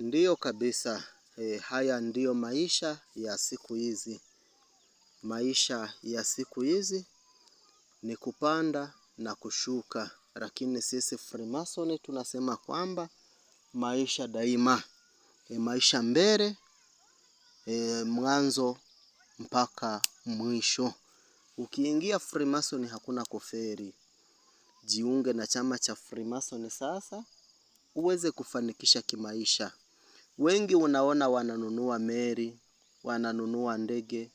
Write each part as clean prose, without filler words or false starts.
Ndiyo kabisa, haya ndiyo maisha ya siku hizi. Maisha ya siku hizi ni kupanda na kushuka. Lakini sisi Freemason tunasema kwamba maisha daima. Maisha mbele, mwanzo mpaka mwisho. Ukiingia Freemason hakuna kufeli. Jiunge na chama cha Freemason sasa, uweze kufanikisha kimaisha. Wengi unaona wananunua meli, wananunua ndege,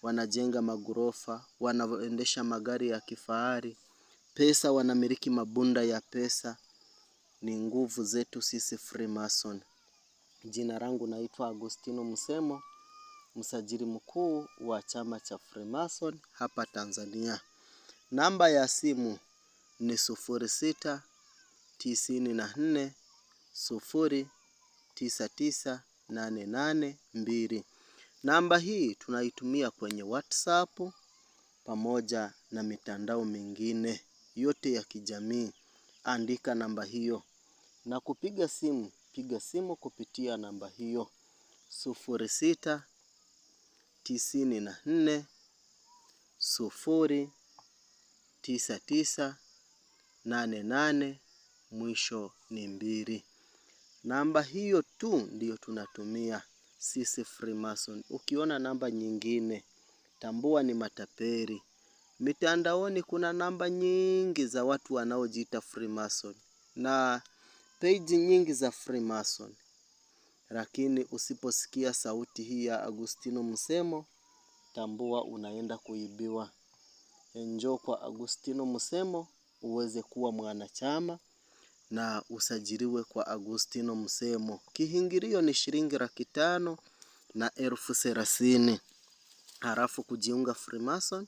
wanajenga magorofa, wanaendesha magari ya kifahari, pesa wanamiliki mabunda ya pesa. Ni nguvu zetu sisi Freemason. Jina langu naitwa Agustino Musemo, msajili mkuu wa chama cha Freemason hapa Tanzania. Namba ya simu ni 0694099882. Namba hii tunaitumia kwenye WhatsApp pamoja na mitandao mingine yote ya kijamii. Andika namba hiyo. Na kupiga simu, piga simu kupitia namba hiyo 0694099888 mwisho ni 2. Namba hiyo tu ndiyo tunatumia sisi Freemason. Ukiona namba nyingine, tambua ni matapeli. Mitandaoni kuna namba nyingi za watu wanaojiita Freemason na page nyingi za Freemason. Lakini usiposikia sauti hii ya Agustino Musemo, tambua unaenda kuibiwa. Njoo kwa Agustino Musemo uweze kuwa mwanachama na usajiliwe kwa Agustino Musemo. Kiingilio ni shilingi 500,000 na 30,000. Halafu kujiunga Freemason,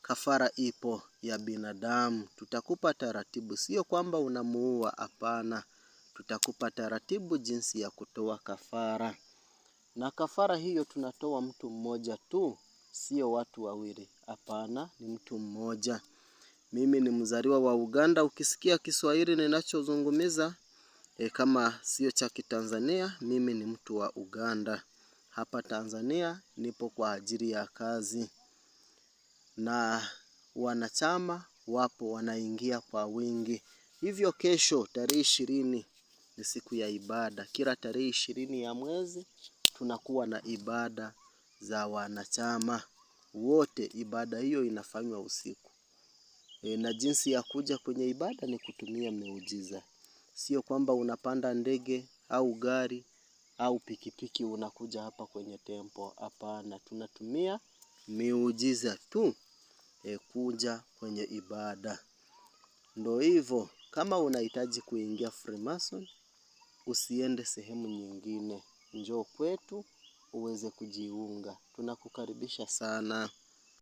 kafara ipo ya binadamu. Tutakupa taratibu, sio kwamba unamuua, hapana. Tutakupa taratibu jinsi ya kutoa kafara. Na kafara hiyo tunatoa mtu mmoja tu, sio watu wawili. Hapana, ni mtu mmoja. Mimi ni mzaliwa wa Uganda. Ukisikia Kiswahili ninachozungumza kama sio cha Kitanzania, mimi ni mtu wa Uganda. Hapa Tanzania nipo kwa ajili ya kazi. Na wanachama wapo wanaingia kwa wingi. Hivyo kesho tarehe 20 ni siku ya ibada. Kila tarehe 20 ya mwezi tunakuwa na ibada za wanachama wote. Ibada hiyo inafanywa usiku. Na jinsi ya kuja kwenye ibada ni kutumia miujiza. Sio kwamba unapanda ndege au gari au pikipiki unakuja hapa kwenye tempo. Hapana, tunatumia miujiza tu kuja kwenye ibada. Ndio hivyo, kama unahitaji kuingia Freemason, usiende sehemu nyingine. Njoo kwetu uweze kujiunga. Tunakukaribisha sana.